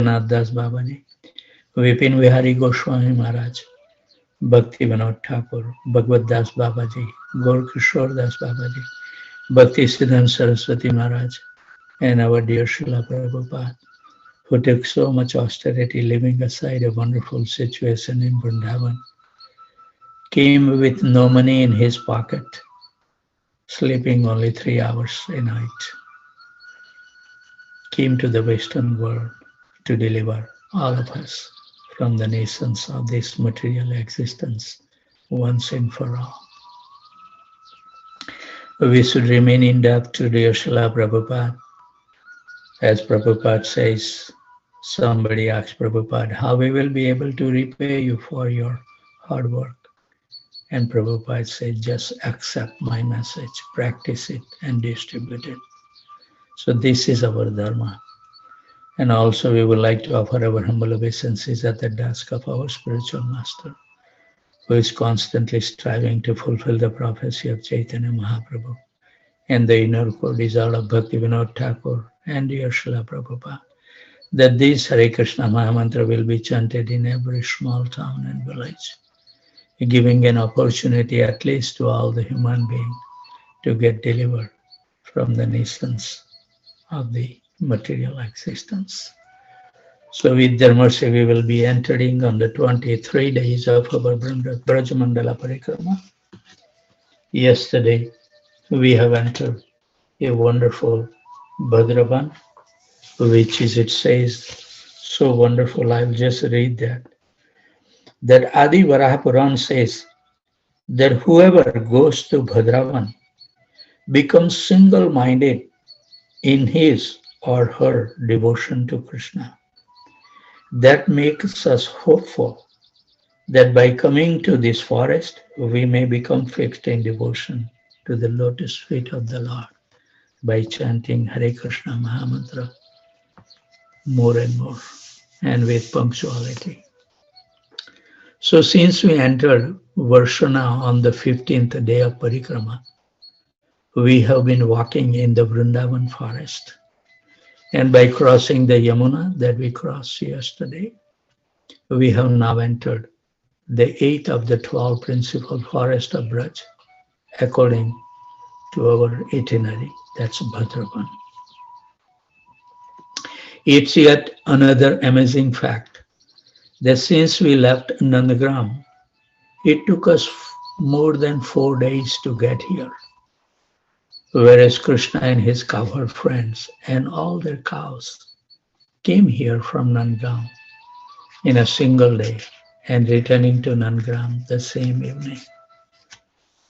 Nath Das Babaji, Vipin Vihari Goswami Maharaj, Bhakti Vinod Thakur, Bhagavad Das Babaji, Gaur Kishore Das Babaji, Bhakti Siddhanta Saraswati Maharaj, and our dear Srila Prabhupada, who took so much austerity, leaving aside a wonderful situation in Vrindavan, came with no money in his pocket, sleeping only 3 hours a night, came to the Western world to deliver all of us from the nations of this material existence once and for all. We should remain in debt to dear Srila Prabhupada. As Prabhupada says, somebody asked Prabhupada, how we will be able to repay you for your hard work? And Prabhupada said, just accept my message, practice it, and distribute it. So this is our dharma. And also we would like to offer our humble obeisances at the desk of our spiritual master, who is constantly striving to fulfill the prophecy of Chaitanya Mahaprabhu and the inner core desire of Bhakti Vinod Thakur and dear Srila Prabhupada, that this Hare Krishna Mahamantra will be chanted in every small town and village, giving an opportunity at least to all the human beings to get delivered from the nations of the material existence. So with their mercy, we will be entering on the 23 days of our Brajamandala Parikrama. Yesterday, we have entered a wonderful Bhadravan, which is, it says, so wonderful. I will just read that. That Adi Varaha Puran says that whoever goes to Bhadravan becomes single-minded in his or her devotion to Krishna. That makes us hopeful that by coming to this forest, we may become fixed in devotion to the lotus feet of the Lord by chanting Hare Krishna Mahamantra more and more and with punctuality. So since we entered Varshana on the 15th day of Parikrama, we have been walking in the Vrindavan forest. And by crossing the Yamuna that we crossed yesterday, we have now entered the 8th of the 12 principal forest of Braj, according to our itinerary, that's Bhadravan. It's yet another amazing fact that since we left Nandagram, it took us more than 4 days to get here. Whereas Krishna and his cowherd friends and all their cows came here from Nandagram in a single day and returning to Nandagram the same evening.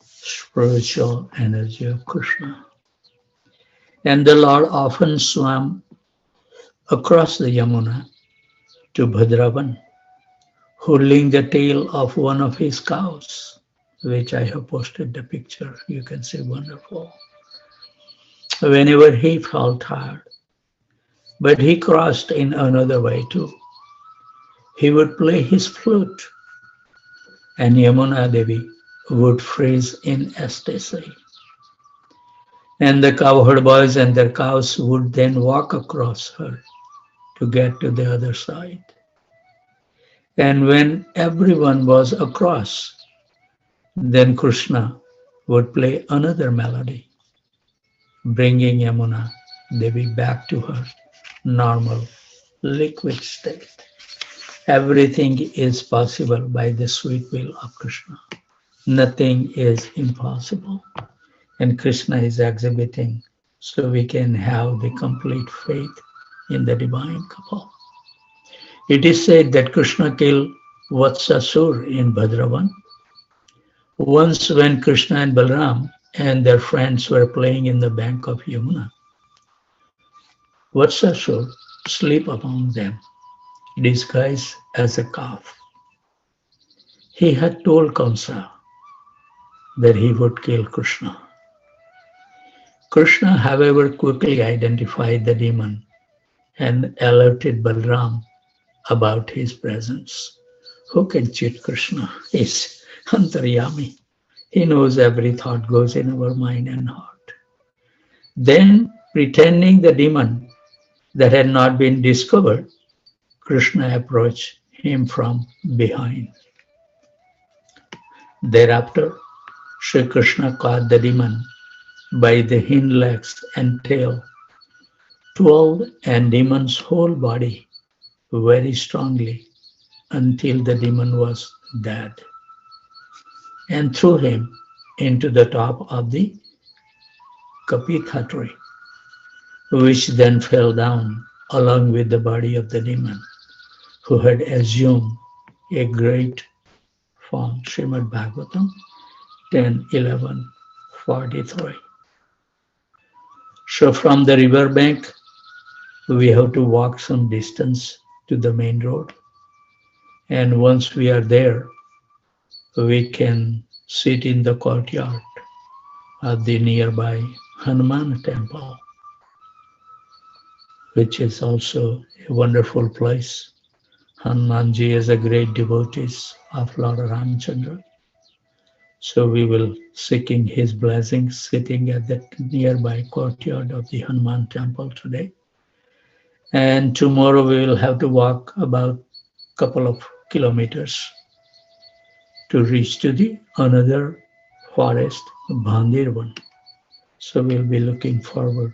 Spiritual energy of Krishna. And the Lord often swam across the Yamuna to Bhadravan, holding the tail of one of his cows, which I have posted the picture. You can see, wonderful. Whenever he felt tired, but he crossed in another way too. He would play his flute, and Yamuna Devi would freeze in ecstasy. And the cowherd boys and their cows would then walk across her to get to the other side. And when everyone was across, then Krishna would play another melody, bringing Yamuna Devi back to her normal liquid state. Everything is possible by the sweet will of Krishna. Nothing is impossible. And Krishna is exhibiting so we can have the complete faith in the divine couple. It is said that Krishna killed Vatsasur in Bhadravan. Once when Krishna and Balram and their friends were playing in the bank of Yamuna, Vatsasur slept among them, disguised as a calf. He had told Kamsa that he would kill Krishna. Krishna, however, quickly identified the demon and alerted Balram about his presence. Who can cheat Krishna? He's Antaryami. He knows every thought goes in our mind and heart. Then, pretending the demon that had not been discovered, Krishna approached him from behind. Thereafter, Sri Krishna caught the demon by the hind legs and tail, twirled and demon's whole body very strongly until the demon was dead, and threw him into the top of the Kapitha tree, which then fell down along with the body of the demon, who had assumed a great form. Srimad Bhagavatam 10:11-43. So from the river bank, we have to walk some distance to the main road. And once we are there, we can sit in the courtyard of the nearby Hanuman temple, which is also a wonderful place. Hanumanji is a great devotee of Lord Ramchandra. So we will seeking his blessings sitting at the nearby courtyard of the Hanuman temple today. And tomorrow we will have to walk about a couple of kilometers to reach to the another forest, Bhandirvan. So we'll be looking forward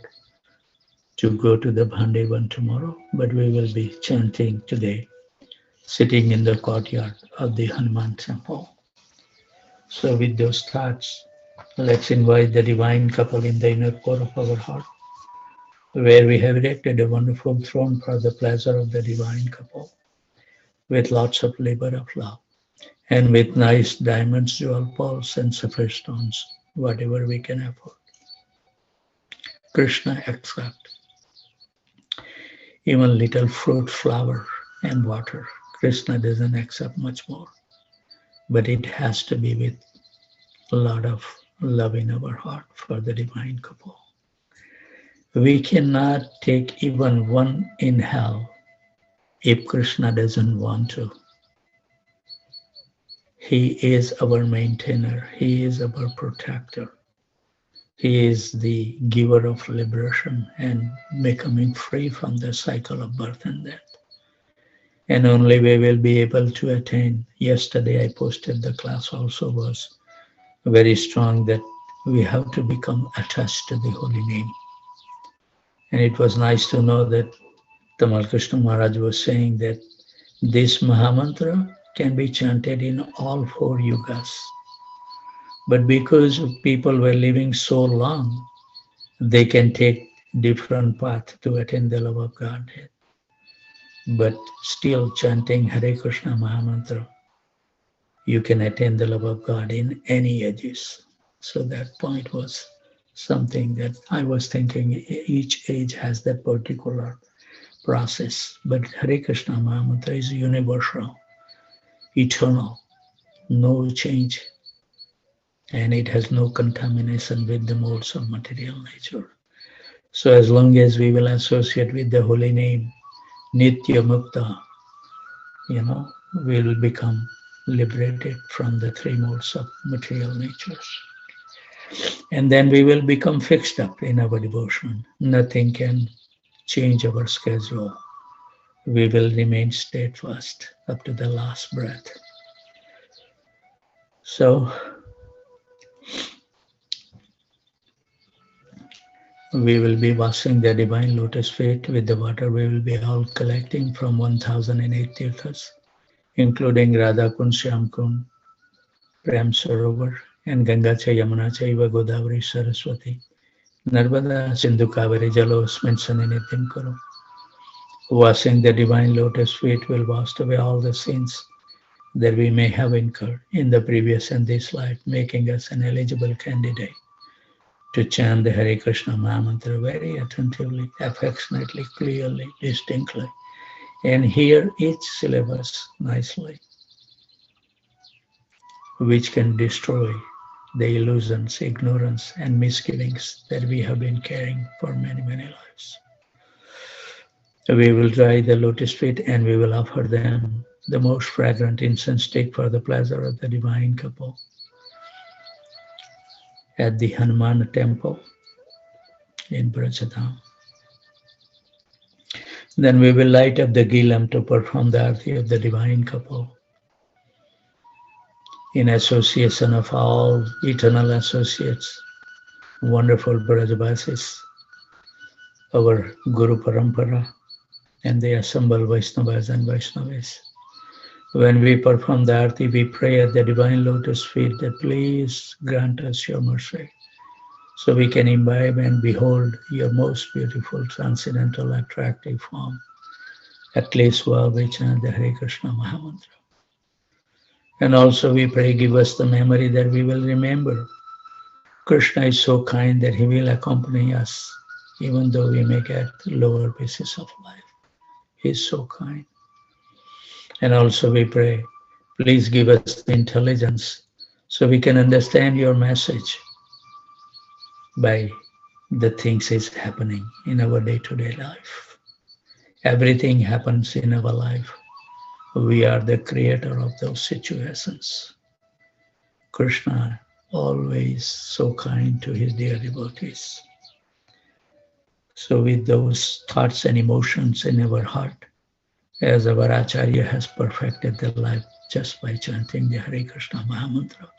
to go to the Bhandirvan tomorrow, but we will be chanting today, sitting in the courtyard of the Hanuman temple. So with those thoughts, let's invite the divine couple in the inner core of our heart, where we have erected a wonderful throne for the pleasure of the divine couple, with lots of labor of love, and with nice diamonds, jewel pearls, and sapphire stones, whatever we can afford. Krishna accept even little fruit, flower, and water. Krishna doesn't accept much more, but it has to be with a lot of love in our heart for the divine couple. We cannot take even one inhale if Krishna doesn't want to. He is our maintainer. He is our protector. He is the giver of liberation and becoming free from the cycle of birth and death. And only we will be able to attain. Yesterday I posted the class also was very strong that we have to become attached to the holy name. And it was nice to know that Tamal Krishna Maharaj was saying that this Mahamantra can be chanted in all four yugas. But because people were living so long, they can take different path to attain the love of Godhead. But still chanting Hare Krishna Mahamantra, you can attain the love of God in any ages. So that point was something that I was thinking each age has that particular process. But Hare Krishna Mahamantra is universal, eternal, no change, and it has no contamination with the modes of material nature. So as long as we will associate with the holy name, Nitya Mukta, we will become liberated from the three modes of material natures. And then we will become fixed up in our devotion. Nothing can change our schedule. We will remain steadfast up to the last breath. So we will be washing the divine lotus feet with the water we will be all collecting from 1008 tirthas, including Radha Kund, Shyam Kund, Prem Sarovar, and Ganga Cha, Yamuna Chaiva, Godavari, Saraswati, Narmada, Sindhu, Kaveri, Jalosmin, Saninitim Kuru. Washing the divine lotus feet will wash away all the sins that we may have incurred in the previous and this life, making us an eligible candidate to chant the Hare Krishna Mahamantra very attentively, affectionately, clearly, distinctly, and hear each syllabus nicely, which can destroy the illusions, ignorance, and misgivings that we have been carrying for many, many lives. We will dry the lotus feet and we will offer them the most fragrant incense stick for the pleasure of the divine couple at the Hanuman temple in Brajadam. Then we will light up the ghee lamp to perform the arati of the divine couple in association of all eternal associates, wonderful Brajavasis, our Guru Parampara, and the assembled Vaishnavas and Vaishnavis. When we perform the arati, we pray at the divine lotus feet that please grant us your mercy, so we can imbibe and behold your most beautiful, transcendental, attractive form, at least while we chant the Hare Krishna Mahamantra. And also we pray, give us the memory that we will remember. Krishna is so kind that he will accompany us, even though we may get lower basis of life. He is so kind. And also we pray, please give us the intelligence so we can understand your message by the things is happening in our day-to-day life. Everything happens in our life. We are the creator of those situations. Krishna always so kind to his dear devotees. So with those thoughts and emotions in our heart, as our Acharya has perfected the life just by chanting the Hare Krishna Mahamantra,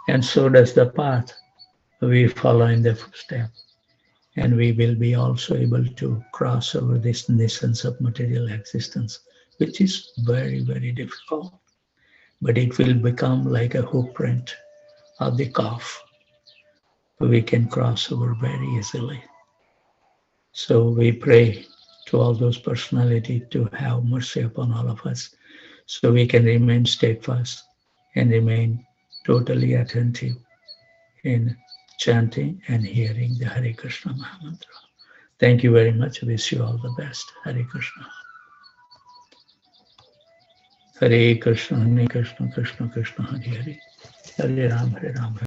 and so does the path, we follow in the footstep, and we will be also able to cross over this nuisance of material existence, which is very, very difficult. But it will become like a hoof print of the calf. We can cross over very easily. So we pray to all those personalities to have mercy upon all of us, so we can remain steadfast and remain totally attentive in chanting and hearing the Hare Krishna Mahamantra. Thank you very much. Wish you all the best. Hare Krishna. Hare Krishna, Krishna Krishna, Hare Hare. Hare Ram, Hare Ram.